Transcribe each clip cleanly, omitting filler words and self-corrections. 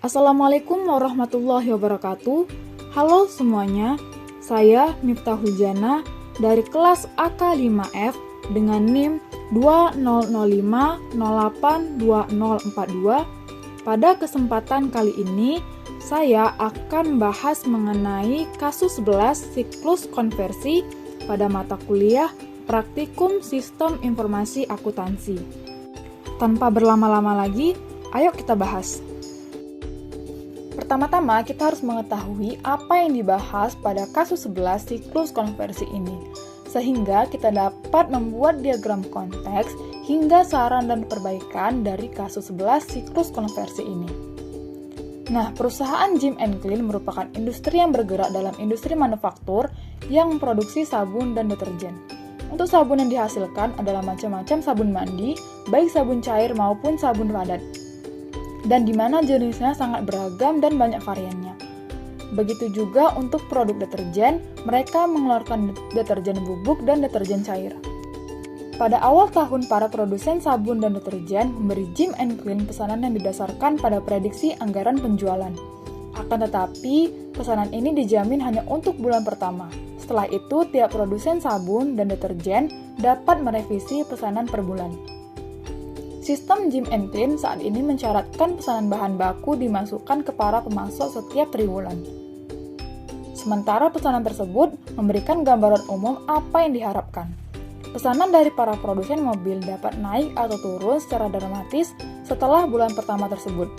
Assalamualaikum warahmatullahi wabarakatuh. Halo semuanya, saya Miftahul Jana dari kelas AK5F dengan NIM 2005082042. Pada kesempatan kali ini, saya akan bahas mengenai kasus 11 siklus konversi pada mata kuliah Praktikum Sistem Informasi Akuntansi. Tanpa berlama-lama lagi, ayo kita bahas. Pertama-tama, kita harus mengetahui apa yang dibahas pada kasus 11 siklus konversi ini, sehingga kita dapat membuat diagram konteks hingga saran dan perbaikan dari kasus 11 siklus konversi ini. Nah, perusahaan Jim & Clean merupakan industri yang bergerak dalam industri manufaktur yang memproduksi sabun dan deterjen. Untuk sabun yang dihasilkan adalah macam-macam sabun mandi, baik sabun cair maupun sabun padat, dan di mana jenisnya sangat beragam dan banyak variannya. Begitu juga untuk produk deterjen, mereka mengeluarkan deterjen bubuk dan deterjen cair. Pada awal tahun, para produsen sabun dan deterjen memberi Jim & Clean pesanan yang didasarkan pada prediksi anggaran penjualan. Akan tetapi, pesanan ini dijamin hanya untuk bulan pertama. Setelah itu, tiap produsen sabun dan deterjen dapat merevisi pesanan per bulan. Sistem Jim & Clean saat ini mensyaratkan pesanan bahan baku dimasukkan ke para pemasok setiap triwulan. Sementara pesanan tersebut memberikan gambaran umum apa yang diharapkan. Pesanan dari para produsen mobil dapat naik atau turun secara dramatis setelah bulan pertama tersebut.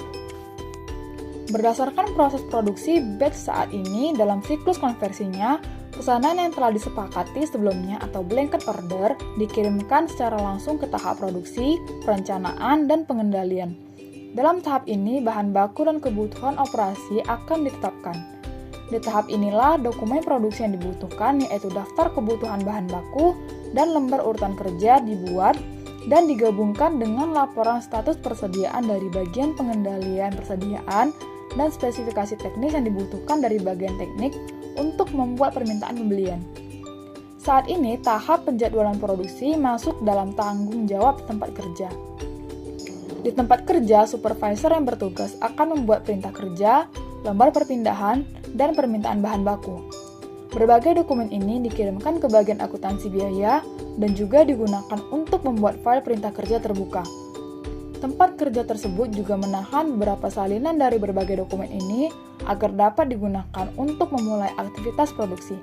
Berdasarkan proses produksi batch saat ini dalam siklus konversinya, pesanan yang telah disepakati sebelumnya atau blanket order dikirimkan secara langsung ke tahap produksi, perencanaan, dan pengendalian. Dalam tahap ini, bahan baku dan kebutuhan operasi akan ditetapkan. Di tahap inilah dokumen produksi yang dibutuhkan, yaitu daftar kebutuhan bahan baku dan lembar urutan kerja dibuat dan digabungkan dengan laporan status persediaan dari bagian pengendalian persediaan dan spesifikasi teknis yang dibutuhkan dari bagian teknik untuk membuat permintaan pembelian. Saat ini, tahap penjadwalan produksi masuk dalam tanggung jawab tempat kerja. Di tempat kerja, supervisor yang bertugas akan membuat perintah kerja, lembar perpindahan, dan permintaan bahan baku. Berbagai dokumen ini dikirimkan ke bagian akuntansi biaya dan juga digunakan untuk membuat file perintah kerja terbuka. Tempat kerja tersebut juga menahan beberapa salinan dari berbagai dokumen ini agar dapat digunakan untuk memulai aktivitas produksi.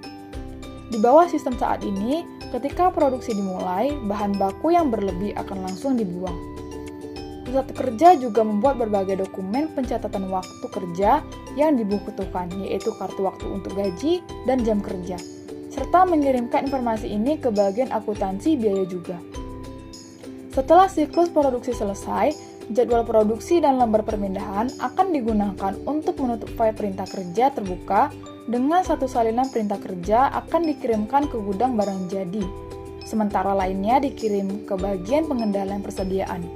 Di bawah sistem saat ini, ketika produksi dimulai, bahan baku yang berlebih akan langsung dibuang. Pusat kerja juga membuat berbagai dokumen pencatatan waktu kerja yang dibutuhkan, yaitu kartu waktu untuk gaji dan jam kerja, serta mengirimkan informasi ini ke bagian akuntansi biaya juga. Setelah siklus produksi selesai, jadwal produksi dan lembar perpindahan akan digunakan untuk menutup file perintah kerja terbuka dengan satu salinan perintah kerja akan dikirimkan ke gudang barang jadi, sementara lainnya dikirim ke bagian pengendalian persediaan.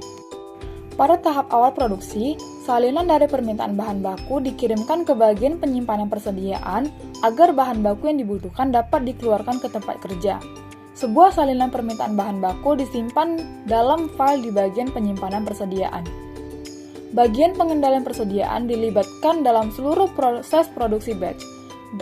Pada tahap awal produksi, salinan dari permintaan bahan baku dikirimkan ke bagian penyimpanan persediaan agar bahan baku yang dibutuhkan dapat dikeluarkan ke tempat kerja. Sebuah salinan permintaan bahan baku disimpan dalam file di bagian penyimpanan persediaan. Bagian pengendalian persediaan dilibatkan dalam seluruh proses produksi batch.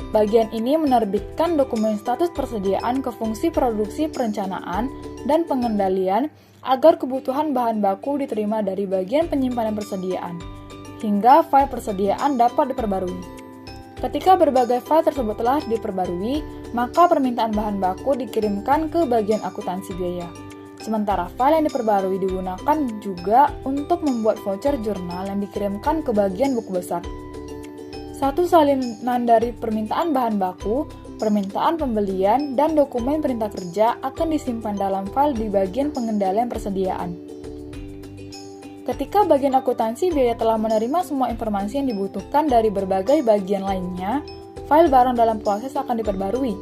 Bagian ini menerbitkan dokumen status persediaan ke fungsi produksi perencanaan dan pengendalian agar kebutuhan bahan baku diterima dari bagian penyimpanan persediaan, hingga file persediaan dapat diperbarui. Ketika berbagai file tersebut telah diperbarui, maka permintaan bahan baku dikirimkan ke bagian akuntansi biaya. Sementara file yang diperbarui digunakan juga untuk membuat voucher jurnal yang dikirimkan ke bagian buku besar. Satu salinan dari permintaan bahan baku, permintaan pembelian, dan dokumen perintah kerja akan disimpan dalam file di bagian pengendalian persediaan. Ketika bagian akuntansi biaya telah menerima semua informasi yang dibutuhkan dari berbagai bagian lainnya, file barang dalam proses akan diperbarui.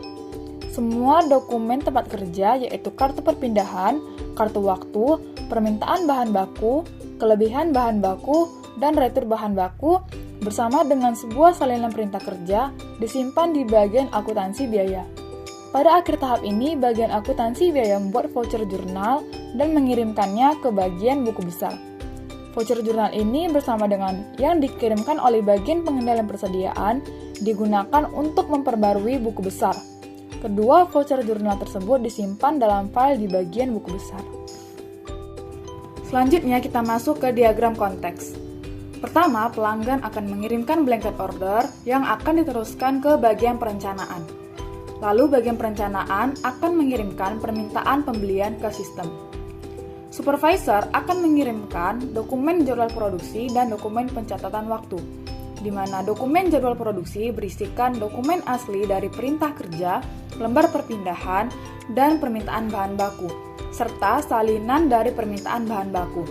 Semua dokumen tempat kerja, yaitu kartu perpindahan, kartu waktu, permintaan bahan baku, kelebihan bahan baku, dan retur bahan baku, bersama dengan sebuah salinan perintah kerja, disimpan di bagian akuntansi biaya. Pada akhir tahap ini, bagian akuntansi biaya membuat voucher jurnal dan mengirimkannya ke bagian buku besar. Voucher jurnal ini bersama dengan yang dikirimkan oleh bagian pengendalian persediaan digunakan untuk memperbarui buku besar. Kedua voucher jurnal tersebut disimpan dalam file di bagian buku besar. Selanjutnya kita masuk ke diagram konteks. Pertama, pelanggan akan mengirimkan blanket order yang akan diteruskan ke bagian perencanaan. Lalu bagian perencanaan akan mengirimkan permintaan pembelian ke sistem. Supervisor akan mengirimkan dokumen jadwal produksi dan dokumen pencatatan waktu, di mana dokumen jadwal produksi berisikan dokumen asli dari perintah kerja, lembar perpindahan, dan permintaan bahan baku, serta salinan dari permintaan bahan baku.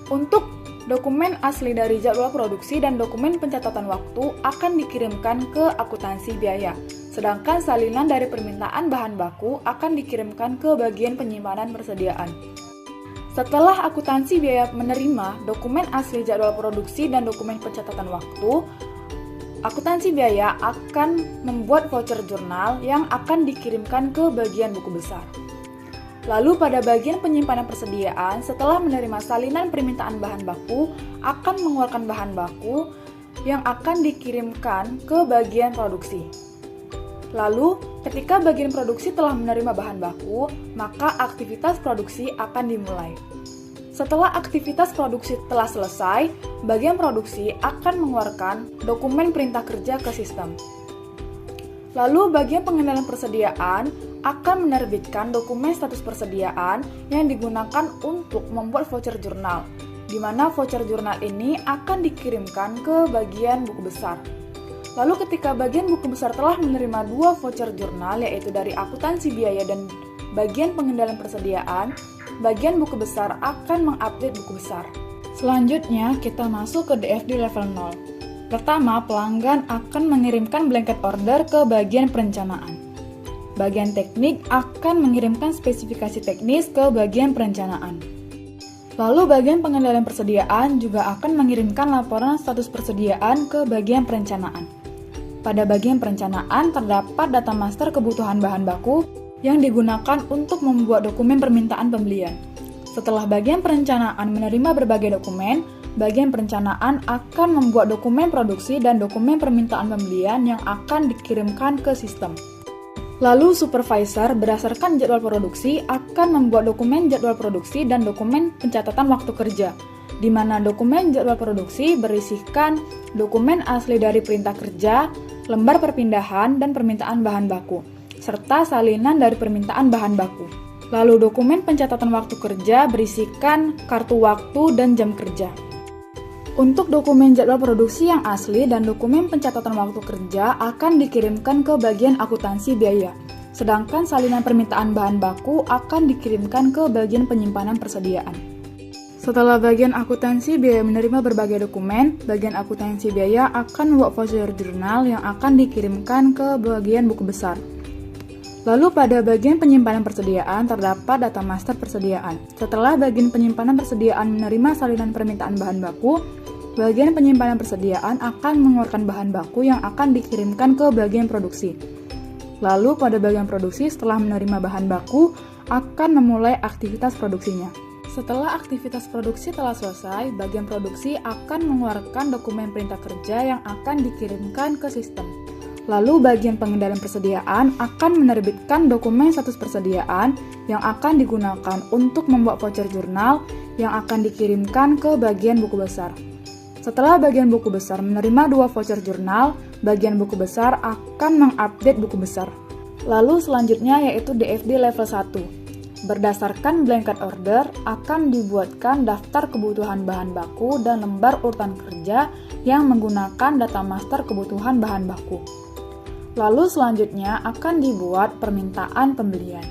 Untuk dokumen asli dari jadwal produksi dan dokumen pencatatan waktu akan dikirimkan ke akuntansi biaya, sedangkan salinan dari permintaan bahan baku akan dikirimkan ke bagian penyimpanan persediaan. Setelah akuntansi biaya menerima dokumen asli jadwal produksi dan dokumen pencatatan waktu, akuntansi biaya akan membuat voucher jurnal yang akan dikirimkan ke bagian buku besar. Lalu pada bagian penyimpanan persediaan, setelah menerima salinan permintaan bahan baku, akan mengeluarkan bahan baku yang akan dikirimkan ke bagian produksi. Lalu, ketika bagian produksi telah menerima bahan baku, maka aktivitas produksi akan dimulai. Setelah aktivitas produksi telah selesai, bagian produksi akan mengeluarkan dokumen perintah kerja ke sistem. Lalu, bagian pengendalian persediaan akan menerbitkan dokumen status persediaan yang digunakan untuk membuat voucher jurnal, di mana voucher jurnal ini akan dikirimkan ke bagian buku besar. Lalu ketika bagian buku besar telah menerima dua voucher jurnal, yaitu dari akuntansi biaya dan bagian pengendalian persediaan, bagian buku besar akan mengupdate buku besar. Selanjutnya, kita masuk ke DFD level 0. Pertama, pelanggan akan mengirimkan blanket order ke bagian perencanaan. Bagian teknik akan mengirimkan spesifikasi teknis ke bagian perencanaan. Lalu bagian pengendalian persediaan juga akan mengirimkan laporan status persediaan ke bagian perencanaan. Pada bagian perencanaan terdapat data master kebutuhan bahan baku yang digunakan untuk membuat dokumen permintaan pembelian. Setelah bagian perencanaan menerima berbagai dokumen, bagian perencanaan akan membuat dokumen produksi dan dokumen permintaan pembelian yang akan dikirimkan ke sistem. Lalu supervisor berdasarkan jadwal produksi akan membuat dokumen jadwal produksi dan dokumen pencatatan waktu kerja, di mana dokumen jadwal produksi berisikan dokumen asli dari perintah kerja, lembar perpindahan, dan permintaan bahan baku, serta salinan dari permintaan bahan baku. Lalu dokumen pencatatan waktu kerja berisikan kartu waktu dan jam kerja. Untuk dokumen jadwal produksi yang asli dan dokumen pencatatan waktu kerja akan dikirimkan ke bagian akuntansi biaya, sedangkan salinan permintaan bahan baku akan dikirimkan ke bagian penyimpanan persediaan. Setelah bagian akuntansi biaya menerima berbagai dokumen, bagian akuntansi biaya akan membuat voucher jurnal yang akan dikirimkan ke bagian buku besar. Lalu pada bagian penyimpanan persediaan terdapat data master persediaan. Setelah bagian penyimpanan persediaan menerima salinan permintaan bahan baku, bagian penyimpanan persediaan akan mengeluarkan bahan baku yang akan dikirimkan ke bagian produksi. Lalu pada bagian produksi setelah menerima bahan baku akan memulai aktivitas produksinya. Setelah aktivitas produksi telah selesai, bagian produksi akan mengeluarkan dokumen perintah kerja yang akan dikirimkan ke sistem. Lalu bagian pengendalian persediaan akan menerbitkan dokumen status persediaan yang akan digunakan untuk membuat voucher jurnal yang akan dikirimkan ke bagian buku besar. Setelah bagian buku besar menerima dua voucher jurnal, bagian buku besar akan mengupdate buku besar. Lalu selanjutnya yaitu DFD level 1. Berdasarkan blanket order akan dibuatkan daftar kebutuhan bahan baku dan lembar urutan kerja yang menggunakan data master kebutuhan bahan baku. Lalu selanjutnya akan dibuat permintaan pembelian.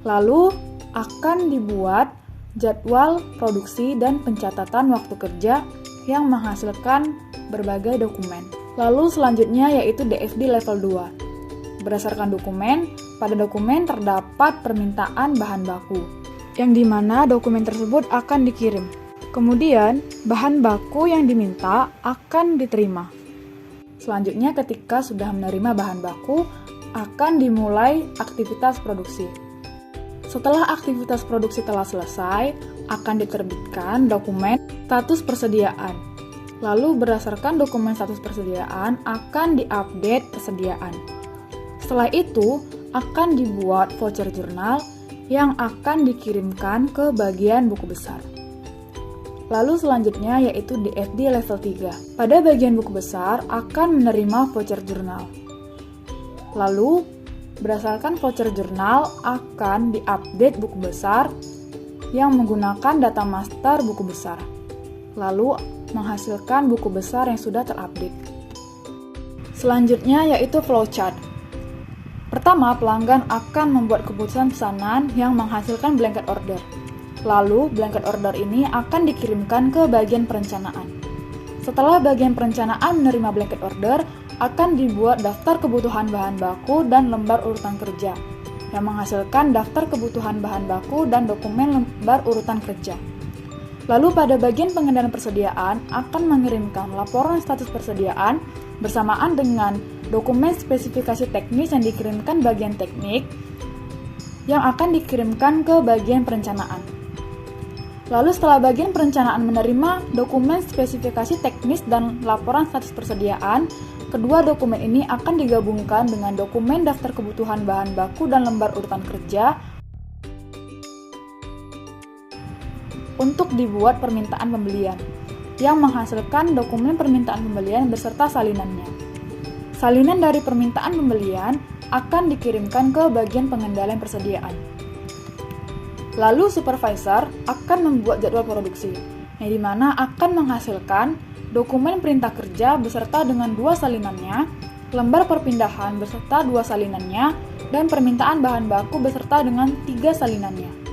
Lalu akan dibuat jadwal produksi dan pencatatan waktu kerja yang menghasilkan berbagai dokumen. Lalu selanjutnya yaitu DFD level 2. Berdasarkan dokumen, pada dokumen terdapat permintaan bahan baku, yang dimana dokumen tersebut akan dikirim. Kemudian, bahan baku yang diminta akan diterima. Selanjutnya ketika sudah menerima bahan baku, akan dimulai aktivitas produksi. Setelah aktivitas produksi telah selesai, akan diterbitkan dokumen status persediaan. Lalu berdasarkan dokumen status persediaan akan diupdate persediaan. Setelah itu akan dibuat voucher jurnal yang akan dikirimkan ke bagian buku besar. Lalu selanjutnya yaitu DFD level 3. Pada bagian buku besar akan menerima voucher jurnal. Lalu berdasarkan voucher jurnal akan diupdate buku besar yang menggunakan data master buku besar. Lalu menghasilkan buku besar yang sudah terupdate. Selanjutnya yaitu flowchart. Pertama, pelanggan akan membuat keputusan pesanan yang menghasilkan blanket order. Lalu, blanket order ini akan dikirimkan ke bagian perencanaan. Setelah bagian perencanaan menerima blanket order, akan dibuat daftar kebutuhan bahan baku dan lembar urutan kerja, yang menghasilkan daftar kebutuhan bahan baku dan dokumen lembar urutan kerja. Lalu pada bagian pengendalian persediaan akan mengirimkan laporan status persediaan bersamaan dengan dokumen spesifikasi teknis yang dikirimkan bagian teknik yang akan dikirimkan ke bagian perencanaan. Lalu setelah bagian perencanaan menerima dokumen spesifikasi teknis dan laporan status persediaan, kedua dokumen ini akan digabungkan dengan dokumen daftar kebutuhan bahan baku dan lembar urutan kerja untuk dibuat permintaan pembelian, yang menghasilkan dokumen permintaan pembelian beserta salinannya. Salinan dari permintaan pembelian akan dikirimkan ke bagian pengendalian persediaan. Lalu supervisor akan membuat jadwal produksi, yang dimana akan menghasilkan dokumen perintah kerja beserta dengan 2 salinannya, lembar perpindahan beserta 2 salinannya, dan permintaan bahan baku beserta dengan 3 salinannya.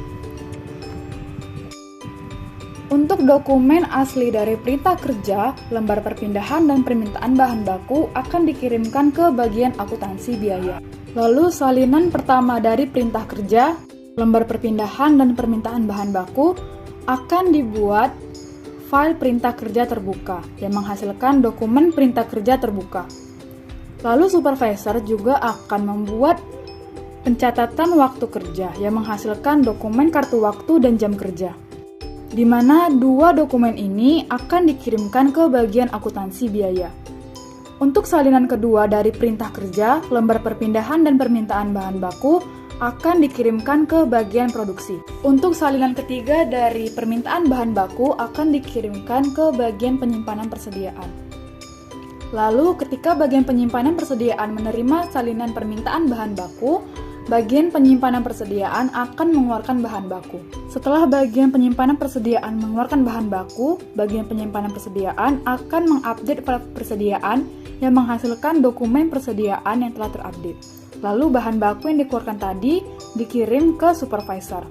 Untuk dokumen asli dari perintah kerja, lembar perpindahan dan permintaan bahan baku akan dikirimkan ke bagian akuntansi biaya. Lalu salinan pertama dari perintah kerja, lembar perpindahan dan permintaan bahan baku akan dibuat file perintah kerja terbuka yang menghasilkan dokumen perintah kerja terbuka. Lalu supervisor juga akan membuat pencatatan waktu kerja yang menghasilkan dokumen kartu waktu dan jam kerja, di mana 2 dokumen ini akan dikirimkan ke bagian akuntansi biaya. Untuk salinan kedua dari perintah kerja, lembar perpindahan dan permintaan bahan baku akan dikirimkan ke bagian produksi. Untuk salinan ketiga dari permintaan bahan baku akan dikirimkan ke bagian penyimpanan persediaan. Lalu ketika bagian penyimpanan persediaan menerima salinan permintaan bahan baku, bagian penyimpanan persediaan akan mengeluarkan bahan baku. Setelah bagian penyimpanan persediaan mengeluarkan bahan baku, bagian penyimpanan persediaan akan mengupdate file persediaan yang menghasilkan dokumen persediaan yang telah terupdate. Lalu bahan baku yang dikeluarkan tadi dikirim ke supervisor.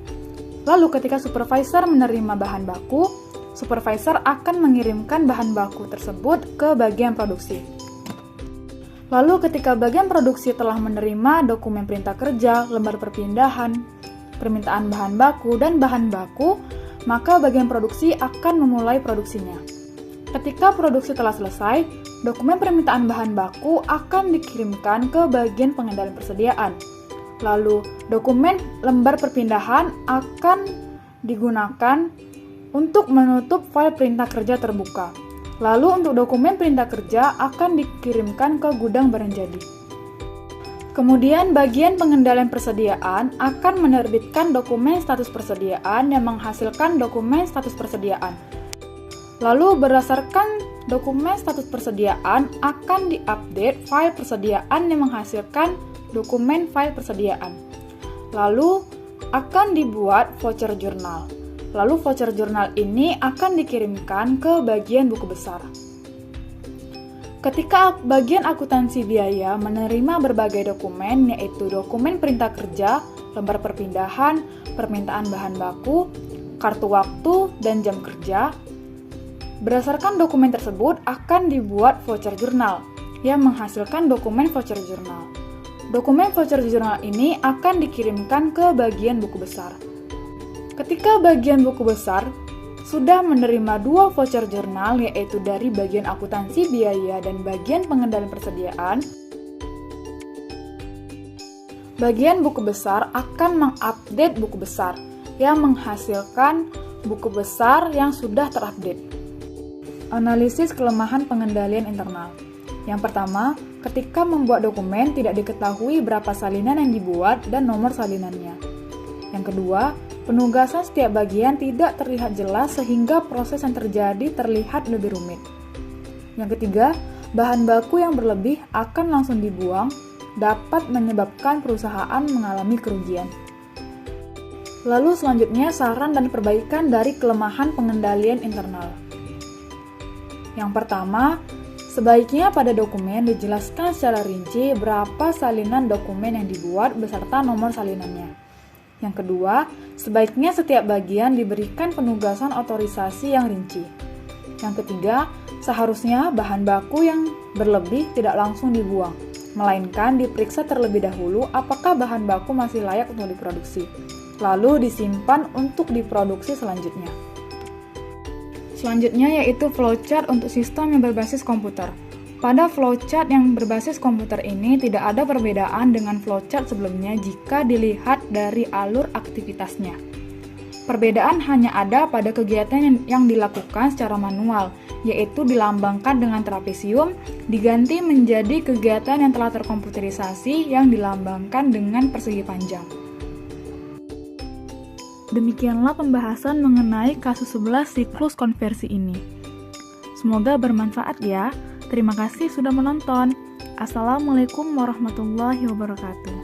Lalu ketika supervisor menerima bahan baku, supervisor akan mengirimkan bahan baku tersebut ke bagian produksi. Lalu ketika bagian produksi telah menerima dokumen perintah kerja, lembar perpindahan, permintaan bahan baku, dan bahan baku, maka bagian produksi akan memulai produksinya. Ketika produksi telah selesai, dokumen permintaan bahan baku akan dikirimkan ke bagian pengendalian persediaan. Lalu, dokumen lembar perpindahan akan digunakan untuk menutup file perintah kerja terbuka. Lalu, untuk dokumen perintah kerja akan dikirimkan ke gudang barang jadi. Kemudian, bagian pengendalian persediaan akan menerbitkan dokumen status persediaan yang menghasilkan dokumen status persediaan. Lalu berdasarkan dokumen status persediaan akan diupdate file persediaan yang menghasilkan dokumen file persediaan. Lalu akan dibuat voucher jurnal. Lalu voucher jurnal ini akan dikirimkan ke bagian buku besar. Ketika bagian akuntansi biaya menerima berbagai dokumen, yaitu dokumen perintah kerja, lembar perpindahan, permintaan bahan baku, kartu waktu, dan jam kerja, berdasarkan dokumen tersebut akan dibuat voucher jurnal yang menghasilkan dokumen voucher jurnal. Dokumen voucher jurnal ini akan dikirimkan ke bagian buku besar. Ketika bagian buku besar sudah menerima 2 voucher jurnal, yaitu dari bagian akuntansi biaya dan bagian pengendalian persediaan, bagian buku besar akan mengupdate buku besar yang menghasilkan buku besar yang sudah terupdate. Analisis kelemahan pengendalian internal. Yang pertama, ketika membuat dokumen tidak diketahui berapa salinan yang dibuat dan nomor salinannya. Yang kedua, penugasan setiap bagian tidak terlihat jelas sehingga proses yang terjadi terlihat lebih rumit. Yang ketiga, bahan baku yang berlebih akan langsung dibuang, dapat menyebabkan perusahaan mengalami kerugian. Lalu selanjutnya saran dan perbaikan dari kelemahan pengendalian internal. Yang pertama, sebaiknya pada dokumen dijelaskan secara rinci berapa salinan dokumen yang dibuat beserta nomor salinannya. Yang kedua, sebaiknya setiap bagian diberikan penugasan otorisasi yang rinci. Yang ketiga, seharusnya bahan baku yang berlebih tidak langsung dibuang, melainkan diperiksa terlebih dahulu apakah bahan baku masih layak untuk diproduksi, lalu disimpan untuk diproduksi selanjutnya. Selanjutnya yaitu flowchart untuk sistem yang berbasis komputer. Pada flowchart yang berbasis komputer ini tidak ada perbedaan dengan flowchart sebelumnya jika dilihat dari alur aktivitasnya. Perbedaan hanya ada pada kegiatan yang dilakukan secara manual, yaitu dilambangkan dengan trapesium, diganti menjadi kegiatan yang telah terkomputerisasi yang dilambangkan dengan persegi panjang. Demikianlah pembahasan mengenai kasus 11 siklus konversi ini. Semoga bermanfaat ya. Terima kasih sudah menonton. Assalamualaikum warahmatullahi wabarakatuh.